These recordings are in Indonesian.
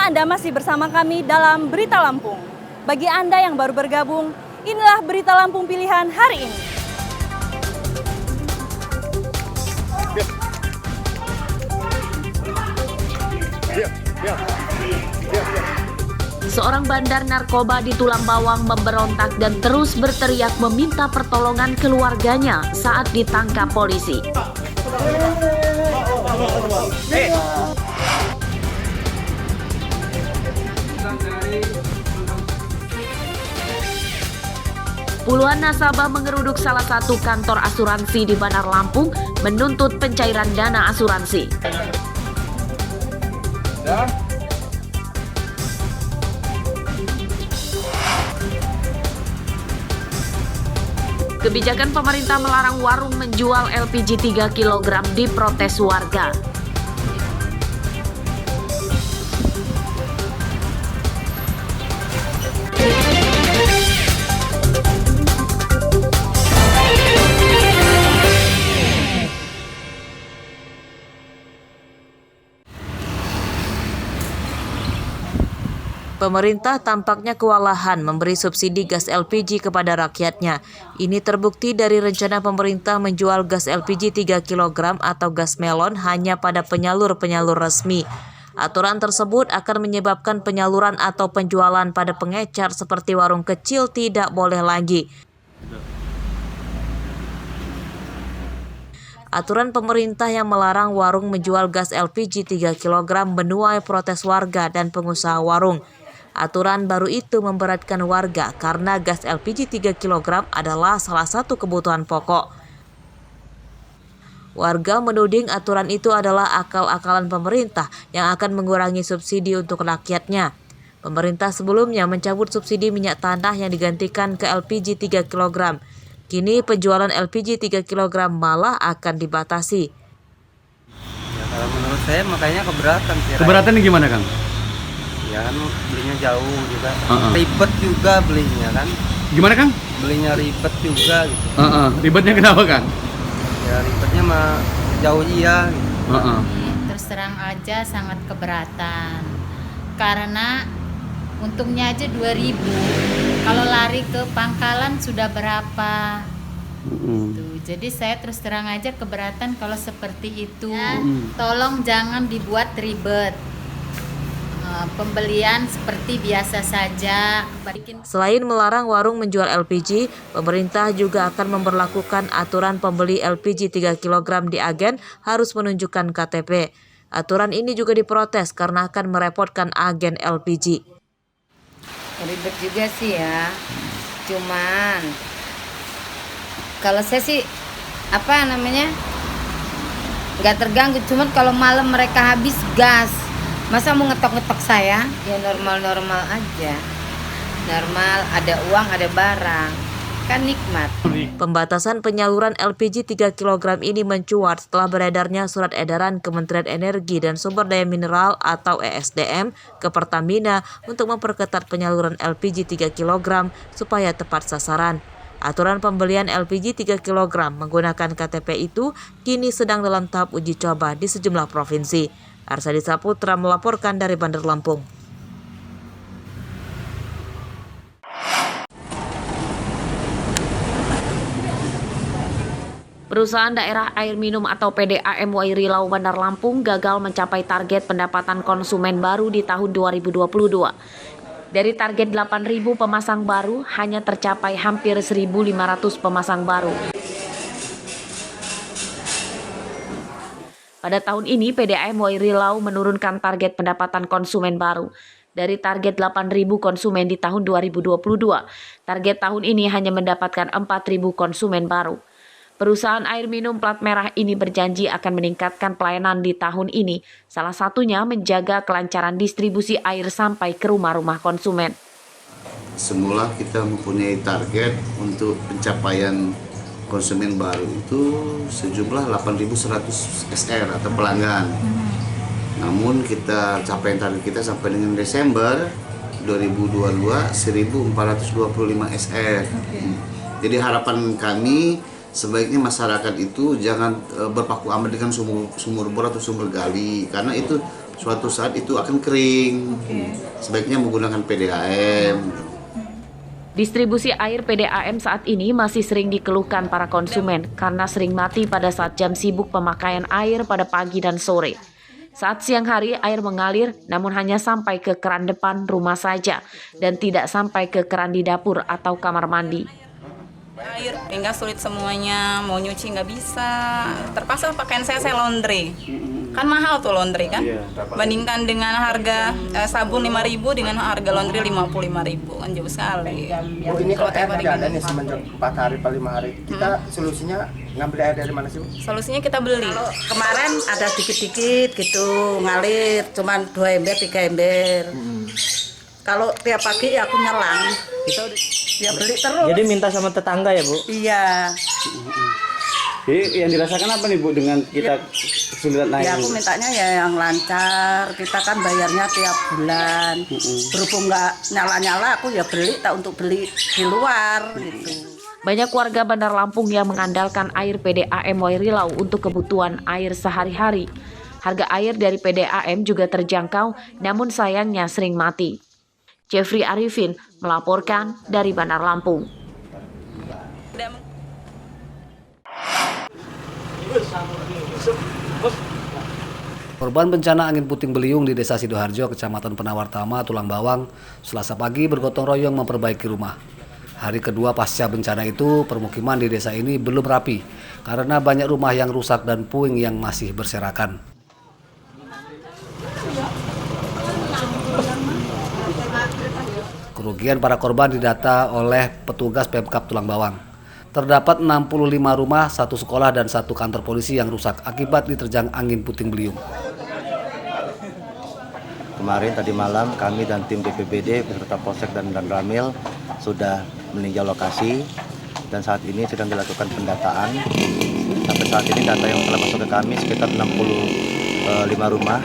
Anda masih bersama kami dalam Berita Lampung. Bagi Anda yang baru bergabung, inilah Berita Lampung pilihan hari ini. Seorang bandar narkoba di Tulang Bawang memberontak dan terus berteriak meminta pertolongan keluarganya saat ditangkap polisi. Puluhan nasabah mengeruduk salah satu kantor asuransi di Bandar Lampung menuntut pencairan dana asuransi. Kebijakan pemerintah melarang warung menjual LPG 3 kg diprotes warga. Pemerintah tampaknya kewalahan memberi subsidi gas LPG kepada rakyatnya. Ini terbukti dari rencana pemerintah menjual gas LPG 3 kg atau gas melon hanya pada penyalur-penyalur resmi. Aturan tersebut akan menyebabkan penyaluran atau penjualan pada pengecar seperti warung kecil tidak boleh lagi. Aturan pemerintah yang melarang warung menjual gas LPG 3 kg menuai protes warga dan pengusaha warung. Aturan baru itu memberatkan warga karena gas LPG 3 kg adalah salah satu kebutuhan pokok. Warga menuding aturan itu adalah akal-akalan pemerintah yang akan mengurangi subsidi untuk rakyatnya. Pemerintah sebelumnya mencabut subsidi minyak tanah yang digantikan ke LPG 3 kg. Kini penjualan LPG 3 kg malah akan dibatasi. Ya, kalau menurut saya makanya keberatan sih. Keberatannya gimana, Kang? Ya kan belinya jauh juga, ribet juga belinya kan. Gimana, Kang? Belinya ribet juga gitu. Ribetnya kenapa, Kang? Ya ribetnya mah jauh iya gitu. Terus terang aja sangat keberatan. Karena untungnya aja 2.000. Kalau lari ke pangkalan sudah berapa? Tuh, jadi saya terus terang aja keberatan kalau seperti itu. Tolong jangan dibuat ribet. Pembelian seperti biasa saja. Selain melarang warung menjual LPG, pemerintah juga akan memberlakukan aturan pembeli LPG 3 kg di agen harus menunjukkan KTP. Aturan ini juga diprotes karena akan merepotkan agen LPG. Ribet juga sih ya. Cuman kalau saya sih nggak terganggu. Cuman kalau malam mereka habis gas, masa mau ngetok-ngetok saya? Ya normal-normal aja. Normal, ada uang, ada barang. Kan nikmat. Pembatasan penyaluran LPG 3 kg ini mencuat setelah beredarnya surat edaran Kementerian Energi dan Sumber Daya Mineral atau ESDM ke Pertamina untuk memperketat penyaluran LPG 3 kg supaya tepat sasaran. Aturan pembelian LPG 3 kg menggunakan KTP itu kini sedang dalam tahap uji coba di sejumlah provinsi. Arsadi Saputra melaporkan dari Bandar Lampung. Perusahaan Daerah Air Minum atau PDAM Wairilau Bandar Lampung gagal mencapai target pendapatan konsumen baru di tahun 2022. Dari target 8.000 pemasang baru, hanya tercapai hampir 1.500 pemasang baru. Pada tahun ini, PDAM Wairilau menurunkan target pendapatan konsumen baru. Dari target 8.000 konsumen di tahun 2022, target tahun ini hanya mendapatkan 4.000 konsumen baru. Perusahaan air minum plat merah ini berjanji akan meningkatkan pelayanan di tahun ini, salah satunya menjaga kelancaran distribusi air sampai ke rumah-rumah konsumen. Semula kita mempunyai target untuk pencapaian konsumen baru itu sejumlah 8.100 SR atau pelanggan. Namun kita capaian target kita sampai dengan Desember 2022 1.425 SR. Jadi harapan kami sebaiknya masyarakat itu jangan berpaku amat dengan sumur bor atau sumber gali, karena itu suatu saat itu akan kering. Sebaiknya menggunakan PDAM. Distribusi air PDAM saat ini masih sering dikeluhkan para konsumen karena sering mati pada saat jam sibuk pemakaian air pada pagi dan sore. Saat siang hari air mengalir namun hanya sampai ke keran depan rumah saja dan tidak sampai ke keran di dapur atau kamar mandi. Air hingga sulit semuanya, mau nyuci nggak bisa, terpaksa pakaian saya laundry. Kan mahal tuh laundry kan, bandingkan dengan harga sabun 5.000 dengan harga laundry 55.000 kan jauh sekali. Bu, ini kalau air tidak ada nih semenjak 4 hari atau 5 hari, kita solusinya ngambil air dari mana sih, Bu? Solusinya kita beli. Kemarin ada dikit-dikit gitu ngalir, cuman 2 ember 3 ember. Kalau tiap pagi ya aku nyelang, gitu ya beli terus. Jadi minta sama tetangga ya, Bu? Iya. Jadi yang dirasakan apa nih Bu dengan kita kesulitan air? Ya aku mintanya ya yang lancar. Kita kan bayarnya tiap bulan. Berhubung nggak nyala-nyala, aku ya beli tak untuk beli di luar gitu. Banyak warga Bandar Lampung yang mengandalkan air PDAM Wairilau untuk kebutuhan air sehari-hari. Harga air dari PDAM juga terjangkau, namun sayangnya sering mati. Jeffrey Arifin melaporkan dari Bandar Lampung. Korban bencana angin puting beliung di Desa Sidoharjo, Kecamatan Penawartama, Tulang Bawang, Selasa pagi bergotong royong memperbaiki rumah. Hari kedua pasca bencana itu, permukiman di desa ini belum rapi karena banyak rumah yang rusak dan puing yang masih berserakan. Kerugian para korban didata oleh petugas Pemkab Tulang Bawang. Terdapat 65 rumah, 1 sekolah, dan 1 kantor polisi yang rusak akibat diterjang angin puting beliung. Kemarin tadi malam kami dan tim BPBD beserta Polsek dan Ramil sudah meninjau lokasi dan saat ini sedang dilakukan pendataan. Sampai saat ini data yang telah masuk ke kami sekitar 65 rumah,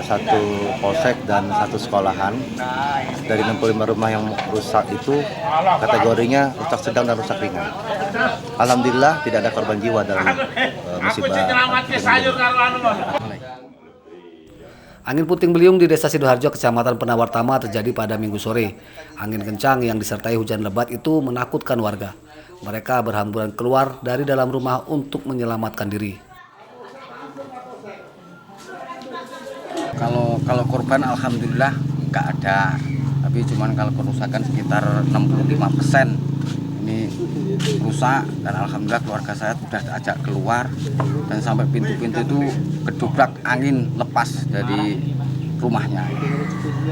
1 polsek dan 1 sekolahan. Dari 65 rumah yang rusak itu kategorinya rusak sedang dan rusak ringan. Alhamdulillah tidak ada korban jiwa dalam musibah. Angin puting beliung di Desa Sidoharjo, Kecamatan Penawartama terjadi pada Minggu sore. Angin kencang yang disertai hujan lebat itu menakutkan warga. Mereka berhamburan keluar dari dalam rumah untuk menyelamatkan diri. Kalau korban alhamdulillah nggak ada, tapi cuman kalau kerusakan sekitar 65%. Ini rusak dan alhamdulillah keluarga saya sudah ajak keluar dan sampai pintu-pintu itu kedobrak angin lepas dari rumahnya.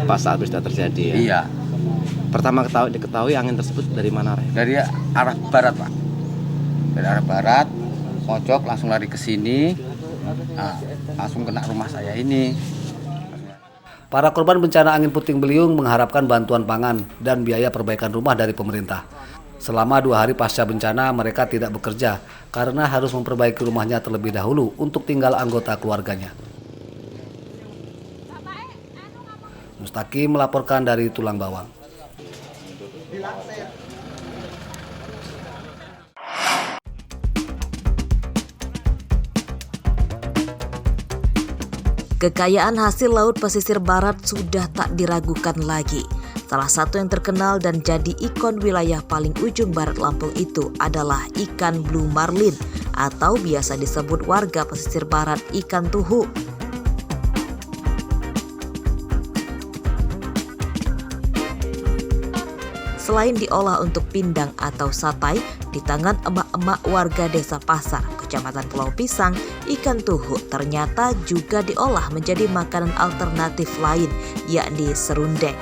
Pas saat sudah terjadi ya? Iya. Pertama diketahui angin tersebut dari mana? Dari arah barat, Pak. Dari arah barat, pojok langsung lari ke sini, nah, langsung kena rumah saya ini. Para korban bencana angin puting beliung mengharapkan bantuan pangan dan biaya perbaikan rumah dari pemerintah. Selama 2 hari pasca bencana, mereka tidak bekerja karena harus memperbaiki rumahnya terlebih dahulu untuk tinggal anggota keluarganya. Mustaqim melaporkan dari Tulang Bawang. Kekayaan hasil laut pesisir barat sudah tak diragukan lagi. Salah satu yang terkenal dan jadi ikon wilayah paling ujung barat Lampung itu adalah ikan blue marlin atau biasa disebut warga pesisir barat ikan tuhu. Selain diolah untuk pindang atau satai, di tangan emak-emak warga Desa Pasar, Kecamatan Pulau Pisang, ikan tuhu ternyata juga diolah menjadi makanan alternatif lain, yakni serundeng.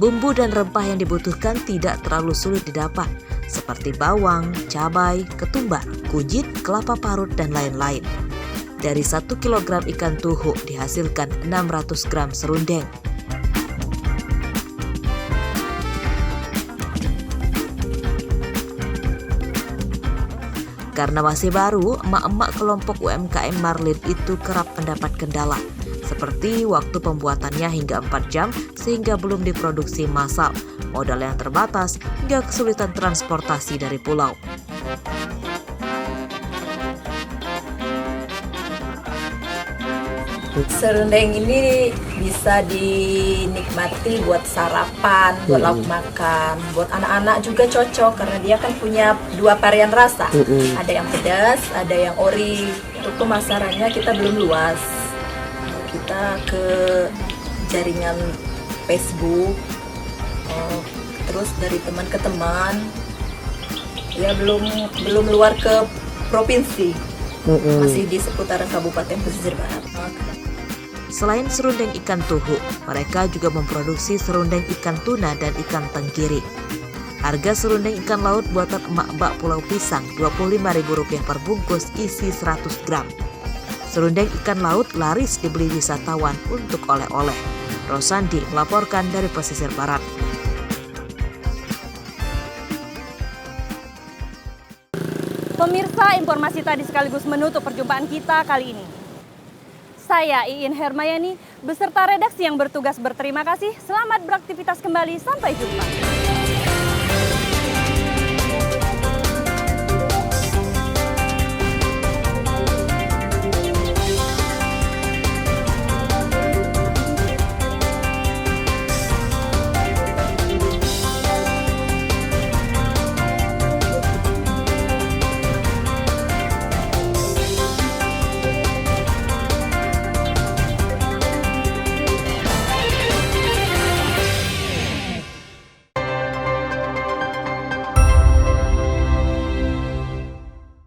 Bumbu dan rempah yang dibutuhkan tidak terlalu sulit didapat, seperti bawang, cabai, ketumbar, kujit, kelapa parut, dan lain-lain. Dari 1 kg ikan tuhu dihasilkan 600 gram serundeng. Karena masih baru, emak-emak kelompok UMKM Marlin itu kerap mendapat kendala, seperti waktu pembuatannya hingga 4 jam sehingga belum diproduksi massal, modal yang terbatas, hingga kesulitan transportasi dari pulau. Serundeng ini bisa dinikmati buat sarapan, buat lauk makan, buat anak-anak juga cocok karena dia kan punya 2 varian rasa. Ada yang pedas, ada yang ori. Untuk pemasarannya kita belum luas. Kita ke jaringan Facebook, terus dari teman ke teman. Ya belum luar ke provinsi. Masih di seputaran Kabupaten Pesisir Barat. Selain serundeng ikan tuhu, mereka juga memproduksi serundeng ikan tuna dan ikan tenggiri. Harga serundeng ikan laut buatan emak-emak Pulau Pisang Rp25.000 per bungkus isi 100 gram. Serundeng ikan laut laris dibeli wisatawan untuk oleh-oleh. Rosandi melaporkan dari Pesisir Barat. Pemirsa, informasi tadi sekaligus menutup perjumpaan kita kali ini. Saya Iin Hermayani beserta redaksi yang bertugas berterima kasih. Selamat beraktivitas kembali, sampai jumpa.